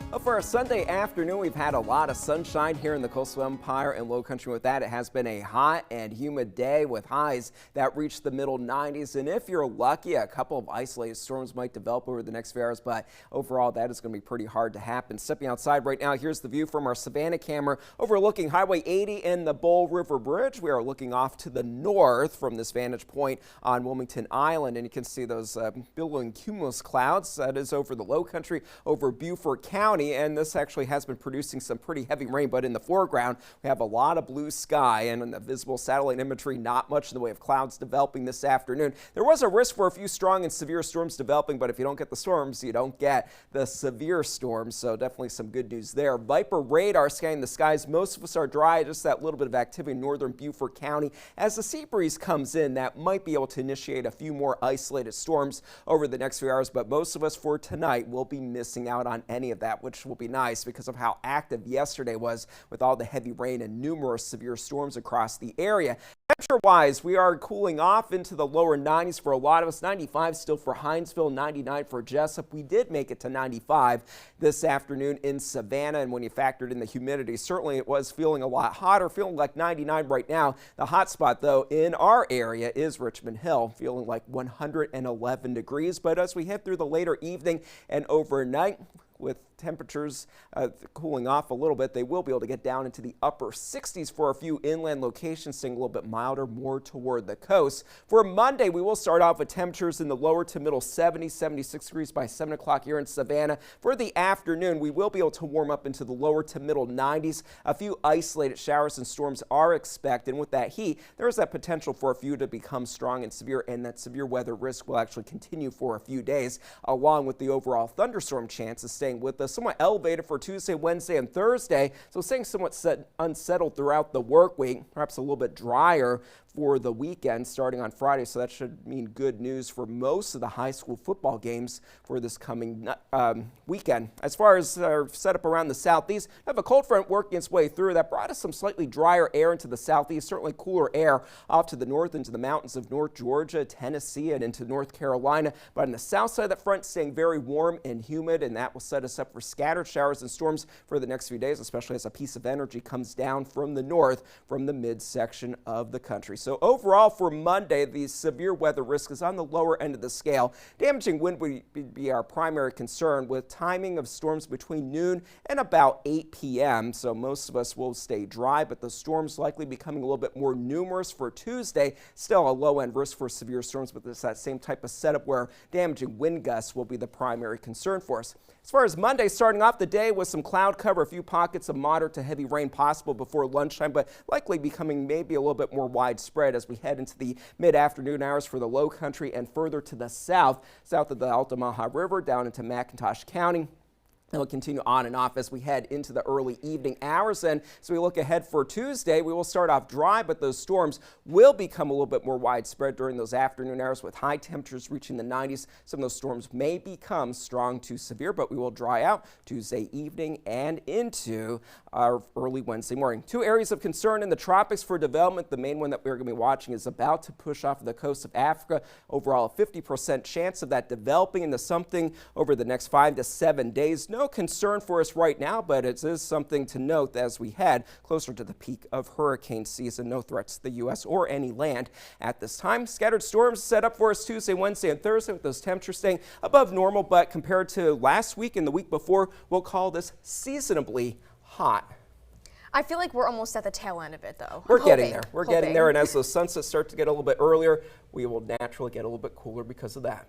Well, for a Sunday afternoon, we've had a lot of sunshine here in the Coastal Empire and Low Country. With that, it has been a hot and humid day with highs that reached the middle 90s. And if you're lucky, a couple of isolated storms might develop over the next few hours, but overall, that is going to be pretty hard to happen. Stepping outside right now, here's the view from our Savannah camera overlooking Highway 80 and the Bull River Bridge. We are looking off to the north from this vantage point on Wilmington Island, and you can see those billowing cumulus clouds. That is over the Low Country, over Beaufort County. And this actually has been producing some pretty heavy rain, but in the foreground we have a lot of blue sky, and in the visible satellite imagery, not much in the way of clouds developing this afternoon. There was a risk for a few strong and severe storms developing, but if you don't get the storms, you don't get the severe storms, so definitely some good news there. Viper radar scanning the skies. Most of us are dry, just that little bit of activity in northern Beaufort County. As the sea breeze comes in, that might be able to initiate a few more isolated storms over the next few hours, but most of us for tonight will be missing out on any of that, which will be nice because of how active yesterday was with all the heavy rain and numerous severe storms across the area. Temperature-wise, we are cooling off into the lower 90s for a lot of us. 95 still for Hinesville, 99 for Jessup. We did make it to 95 this afternoon in Savannah, and when you factored in the humidity, certainly it was feeling a lot hotter, feeling like 99 right now. The hot spot, though, in our area is Richmond Hill, feeling like 111 degrees. But as we head through the later evening and overnight, with temperatures cooling off a little bit, they will be able to get down into the upper 60s for a few inland locations, staying a little bit milder, more toward the coast. For Monday, we will start off with temperatures in the lower to middle 70s, 76 degrees by 7 o'clock here in Savannah. For the afternoon, we will be able to warm up into the lower to middle 90s. A few isolated showers and storms are expected, and with that heat, there is that potential for a few to become strong and severe, and that severe weather risk will actually continue for a few days, along with the overall thunderstorm chances staying with us, somewhat elevated for Tuesday, Wednesday, and Thursday. So staying somewhat unsettled throughout the work week, perhaps a little bit drier for the weekend starting on Friday. So that should mean good news for most of the high school football games for this coming weekend. As far as our setup around the southeast, we have a cold front working its way through. That brought us some slightly drier air into the southeast, certainly cooler air off to the north into the mountains of North Georgia, Tennessee, and into North Carolina. But on the south side of that front, staying very warm and humid, and that will set us up for scattered showers and storms for the next few days, especially as a piece of energy comes down from the north from the midsection of the country. So overall for Monday, the severe weather risk is on the lower end of the scale. Damaging wind would be our primary concern, with timing of storms between noon and about 8 p.m. So most of us will stay dry, but the storms likely becoming a little bit more numerous for Tuesday. Still a low end risk for severe storms, but it's that same type of setup where damaging wind gusts will be the primary concern for us. As far as Monday, starting off the day with some cloud cover, a few pockets of moderate to heavy rain possible before lunchtime, but likely becoming maybe a little bit more widespread as we head into the mid-afternoon hours for the Low Country and further to the south of the Altamaha River down into McIntosh County. And we'll continue on and off as we head into the early evening hours. And as we look ahead for Tuesday, we will start off dry, but those storms will become a little bit more widespread during those afternoon hours with high temperatures reaching the 90s. Some of those storms may become strong to severe, but we will dry out Tuesday evening and into our early Wednesday morning. Two areas of concern in the tropics for development. The main one that we're going to be watching is about to push off the coast of Africa. Overall, a 50% chance of that developing into something over the next 5 to 7 days. No concern for us right now, but it is something to note as we head closer to the peak of hurricane season. No threats to the U.S. or any land at this time. Scattered storms set up for us Tuesday, Wednesday, and Thursday, with those temperatures staying above normal, but compared to last week and the week before, we'll call this seasonably hot. I feel like we're almost at the tail end of it, though. We're getting there. We're getting there, and as those sunsets start to get a little bit earlier, we will naturally get a little bit cooler because of that.